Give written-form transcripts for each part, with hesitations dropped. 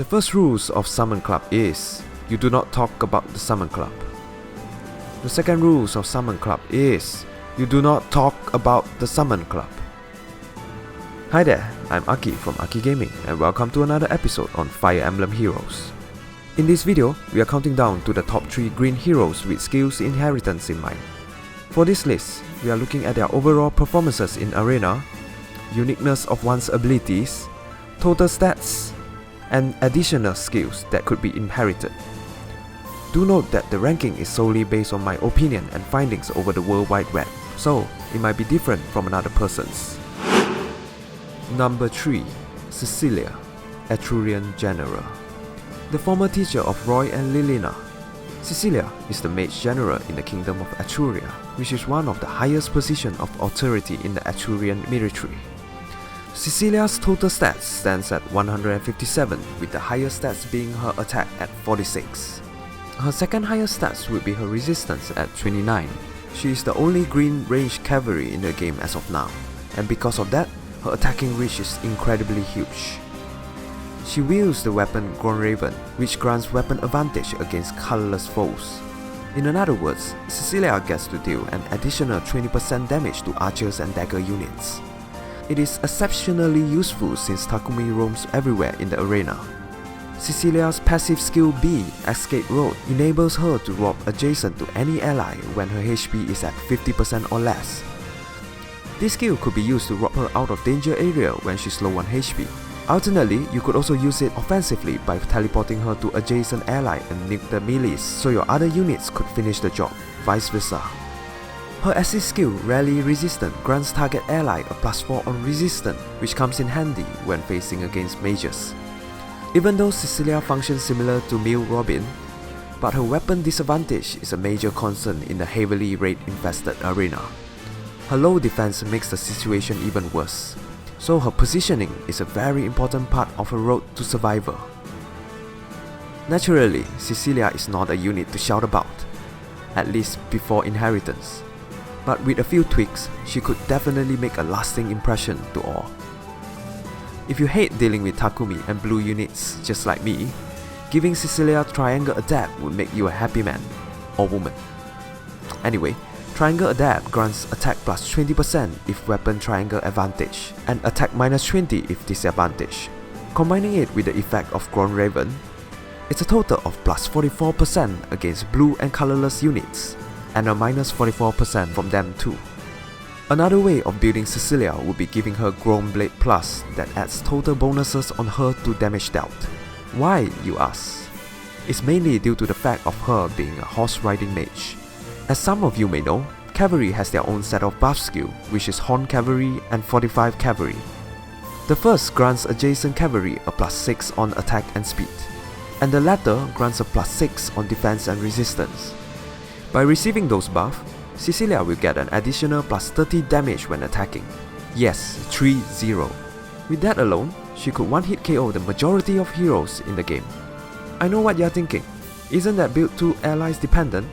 first rules of Summon Club is, you do not talk about the Summon Club. The second rules of Summon Club is, you do not talk about the Summon Club. Hi there, I'm Aki from Aki Gaming and welcome to another episode on Fire Emblem Heroes. In this video, we are counting down to the top 3 green heroes with skills inheritance in mind. For this list, we are looking at their overall performances in Arena, uniqueness of one's abilities, total stats, and additional skills that could be inherited. Do note that the ranking is solely based on my opinion and findings over the World Wide Web, so it might be different from another person's. Number 3. Cecilia, Etrurian General. The former teacher of Roy and Lilina. Cecilia is the Mage General in the Kingdom of Etruria, which is one of the highest positions of authority in the Etrurian military. Cecilia's total stats stands at 157, with the highest stats being her attack at 46. Her second highest stats would be her resistance at 29. She is the only green ranged cavalry in the game as of now, and because of that, her attacking reach is incredibly huge. She wields the weapon Raven, which grants weapon advantage against colorless foes. In other words, Cecilia gets to deal an additional 20% damage to archers and dagger units. It is exceptionally useful since Takumi roams everywhere in the arena. Cecilia's passive skill B, Escape Road, enables her to rob adjacent to any ally when her HP is at 50% or less. This skill could be used to rob her out of danger area when she's low on HP. Alternately, you could also use it offensively by teleporting her to adjacent ally and nuke the melees so your other units could finish the job, vice versa. Her assist skill, Rally Resistant, grants target ally a +4 on resistance, which comes in handy when facing against mages. Even though Cecilia functions similar to Mule Robin, but her weapon disadvantage is a major concern in the heavily raid-infested arena. Her low defense makes the situation even worse, so her positioning is a very important part of her road to survival. Naturally, Cecilia is not a unit to shout about, at least before inheritance, but with a few tweaks, she could definitely make a lasting impression to all. If you hate dealing with Takumi and blue units just like me, giving Cecilia Triangle Adapt would make you a happy man or woman. Anyway, Triangle Adapt grants attack plus 20% if weapon triangle advantage, and attack minus 20 if disadvantage. Combining it with the effect of Raven, it's a total of plus 44% against blue and colorless units, and a minus 44% from them too. Another way of building Cecilia would be giving her Blade Plus that adds total bonuses on her to damage dealt. Why, you ask? It's mainly due to the fact of her being a horse riding mage. As some of you may know, cavalry has their own set of buff skill, which is Horn Cavalry and 45 Cavalry. The first grants adjacent cavalry a +6 on attack and speed, and the latter grants a +6 on defense and resistance. By receiving those buffs, Cecilia will get an additional +30 damage when attacking. Yes, 3-0. With that alone, she could one-hit KO the majority of heroes in the game. I know what you're thinking, isn't that build to allies dependent?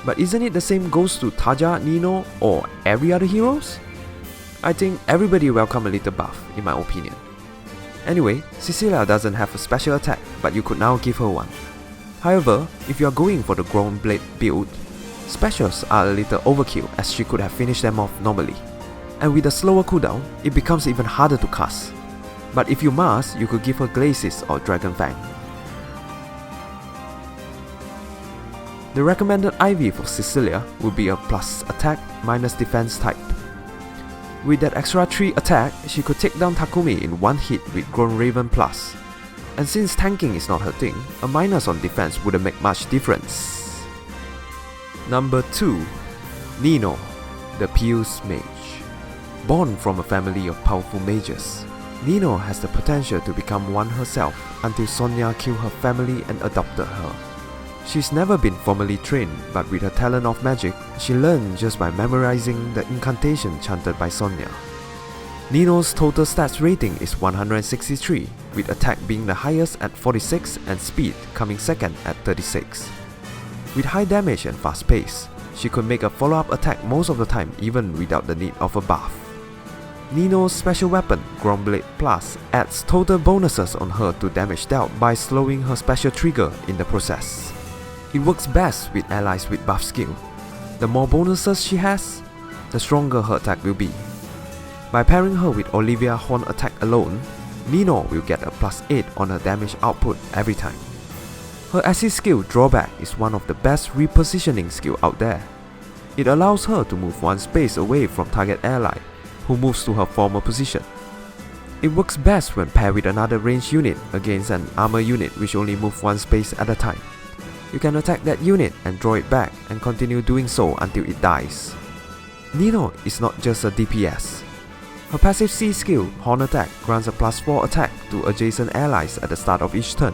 But isn't it the same goes to Taja, Nino, or every other heroes? I think everybody welcome a little buff, in my opinion. Anyway, Cecilia doesn't have a special attack, but you could now give her one. However, if you are going for the Grown Blade build, specials are a little overkill as she could have finished them off normally. And with a slower cooldown, it becomes even harder to cast. But if you must, you could give her Glacis or Dragon Fang. The recommended IV for Cecilia would be a plus attack minus defense type. With that extra 3 attack, she could take down Takumi in one hit with Raven Plus. And since tanking is not her thing, a minus on defense wouldn't make much difference. Number 2. Nino, the Pious Mage. Born from a family of powerful mages, Nino has the potential to become one herself until Sonia killed her family and adopted her. She's never been formally trained, but with her talent of magic, she learned just by memorizing the incantation chanted by Sonia. Nino's total stats rating is 163, with attack being the highest at 46 and speed coming second at 36. With high damage and fast pace, she could make a follow-up attack most of the time even without the need of a buff. Nino's special weapon, Groundblade Plus, adds total bonuses on her to damage dealt by slowing her special trigger in the process. It works best with allies with buff skill. The more bonuses she has, the stronger her attack will be. By pairing her with Olivia Horn attack alone, Nino will get a +8 on her damage output every time. Her assist skill Drawback is one of the best repositioning skill out there. It allows her to move one space away from target ally, who moves to her former position. It works best when paired with another ranged unit against an armor unit which only moves one space at a time. You can attack that unit and draw it back and continue doing so until it dies. Nino is not just a DPS. Her passive C skill, Horn Attack, grants a +4 attack to adjacent allies at the start of each turn.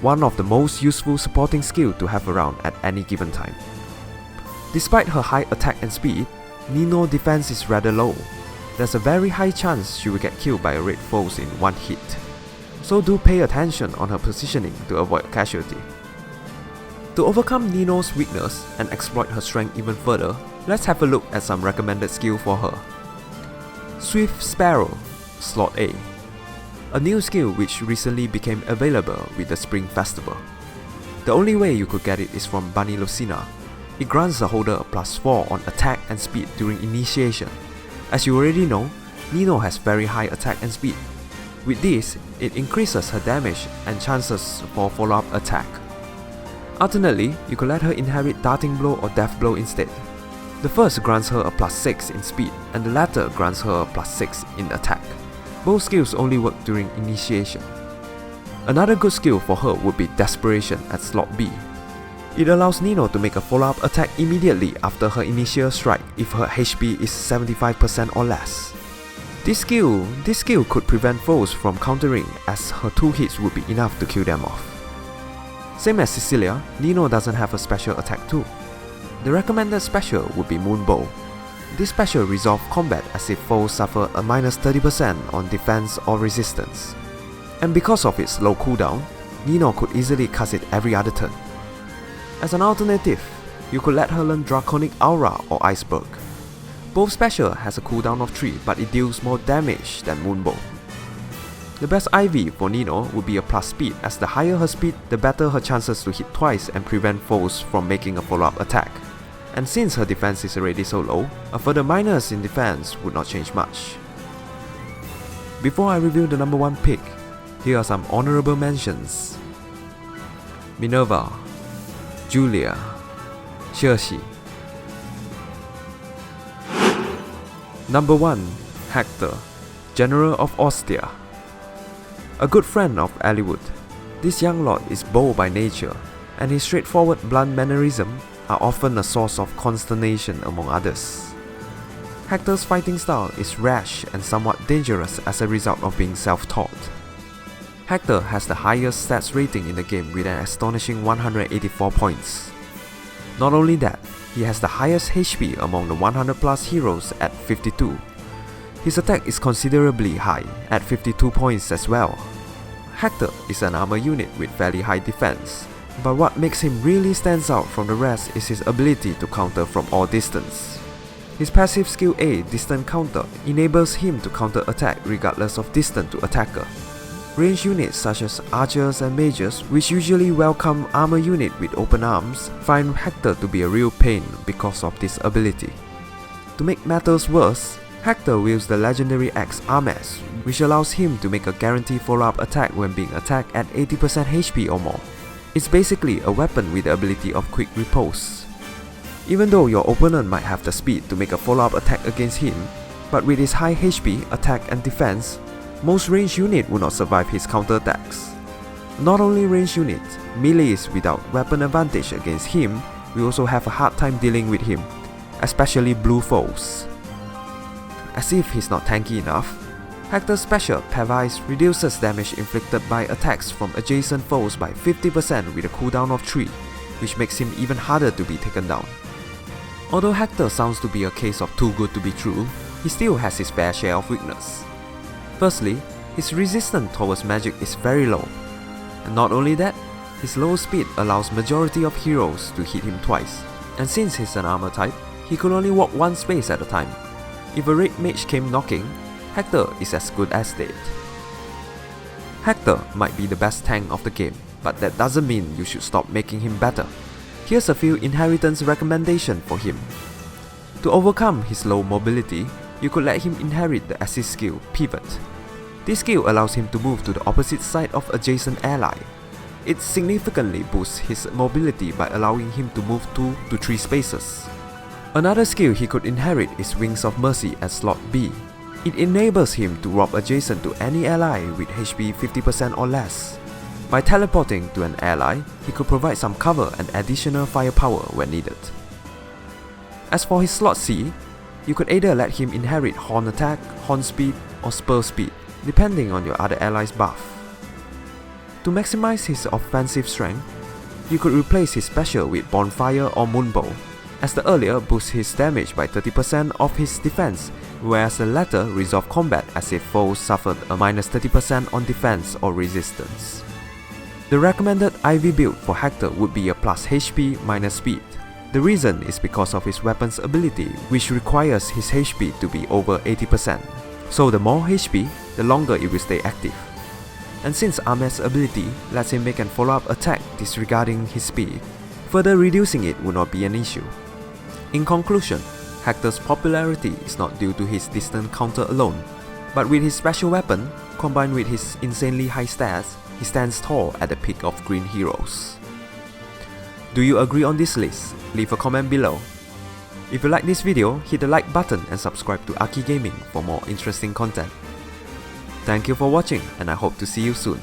One of the most useful supporting skill to have around at any given time. Despite her high attack and speed, Nino's defense is rather low. There's a very high chance she will get killed by a raid foes in one hit. So do pay attention on her positioning to avoid casualty. To overcome Nino's weakness and exploit her strength even further, let's have a look at some recommended skill for her. Swift Sparrow, Slot A. A new skill which recently became available with the Spring Festival. The only way you could get it is from Bunny Lucina. It grants the holder a +4 on attack and speed during initiation. As you already know, Nino has very high attack and speed. With this, it increases her damage and chances for follow-up attack. Alternately, you could let her inherit Darting Blow or Death Blow instead. The first grants her a +6 in speed and the latter grants her a +6 in attack. Both skills only work during initiation. Another good skill for her would be Desperation at slot B. It allows Nino to make a follow-up attack immediately after her initial strike if her HP is 75% or less. This skill could prevent foes from countering as her 2 hits would be enough to kill them off. Same as Cecilia, Nino doesn't have a special attack too. The recommended special would be Moonbow. This special resolves combat as if foes suffer a -30% on defense or resistance. And because of its low cooldown, Nino could easily cast it every other turn. As an alternative, you could let her learn Draconic Aura or Iceberg. Both special has a cooldown of 3 but it deals more damage than Moonbow. The best IV for Nino would be a +speed, as the higher her speed, the better her chances to hit twice and prevent foes from making a follow-up attack. And since her defense is already so low, a further minus in defense would not change much. Before I reveal the number 1 pick, here are some honorable mentions. Minerva, Julia, Xerxes. Number 1. Hector, General of Ostia. A good friend of Eliwood, this young lord is bold by nature, and his straightforward blunt mannerisms are often a source of consternation among others. Hector's fighting style is rash and somewhat dangerous as a result of being self-taught. Hector has the highest stats rating in the game with an astonishing 184 points. Not only that, he has the highest HP among the 100+ heroes at 52. His attack is considerably high at 52 points as well. Hector is an armor unit with fairly high defense, but what makes him really stands out from the rest is his ability to counter from all distance. His passive skill A, Distant Counter, enables him to counter attack regardless of distance to attacker. Ranged units such as archers and mages, which usually welcome armor unit with open arms, find Hector to be a real pain because of this ability. To make matters worse, Hector wields the legendary axe Armes, which allows him to make a guaranteed follow-up attack when being attacked at 80% HP or more. It's basically a weapon with the ability of quick repose. Even though your opponent might have the speed to make a follow-up attack against him, but with his high HP, attack and defense, most ranged units will not survive his counterattacks. Not only ranged units, melees without weapon advantage against him will also have a hard time dealing with him, especially blue foes. As if he's not tanky enough, Hector's special Pavice reduces damage inflicted by attacks from adjacent foes by 50% with a cooldown of 3, which makes him even harder to be taken down. Although Hector sounds to be a case of too good to be true, he still has his fair share of weakness. Firstly, his resistance towards magic is very low, and not only that, his low speed allows majority of heroes to hit him twice, and since he's an armor type, he could only walk one space at a time. If a raid mage came knocking, Hector is as good as dead. Hector might be the best tank of the game, but that doesn't mean you should stop making him better. Here's a few inheritance recommendations for him. To overcome his low mobility, you could let him inherit the assist skill, Pivot. This skill allows him to move to the opposite side of adjacent ally. It significantly boosts his mobility by allowing him to move 2 to 3 spaces. Another skill he could inherit is Wings of Mercy at slot B. It enables him to rob adjacent to any ally with HP 50% or less. By teleporting to an ally, he could provide some cover and additional firepower when needed. As for his slot C, you could either let him inherit Horn Attack, Horn Speed, or Spur Speed, depending on your other ally's buff. To maximize his offensive strength, you could replace his special with Bonfire or Moonbow, as the earlier boosts his damage by 30% of his defense, whereas the latter resolve combat as if foes suffered a minus 30% on defense or resistance. The recommended IV build for Hector would be a plus HP minus speed. The reason is because of his weapon's ability, which requires his HP to be over 80%. So the more HP, the longer it will stay active. And since Ahmed's ability lets him make an follow-up attack disregarding his speed, further reducing it would not be an issue. In conclusion, Hector's popularity is not due to his distant counter alone, but with his special weapon, combined with his insanely high stats, he stands tall at the peak of green heroes. Do you agree on this list? Leave a comment below. If you like this video, hit the like button and subscribe to Aki Gaming for more interesting content. Thank you for watching, and I hope to see you soon.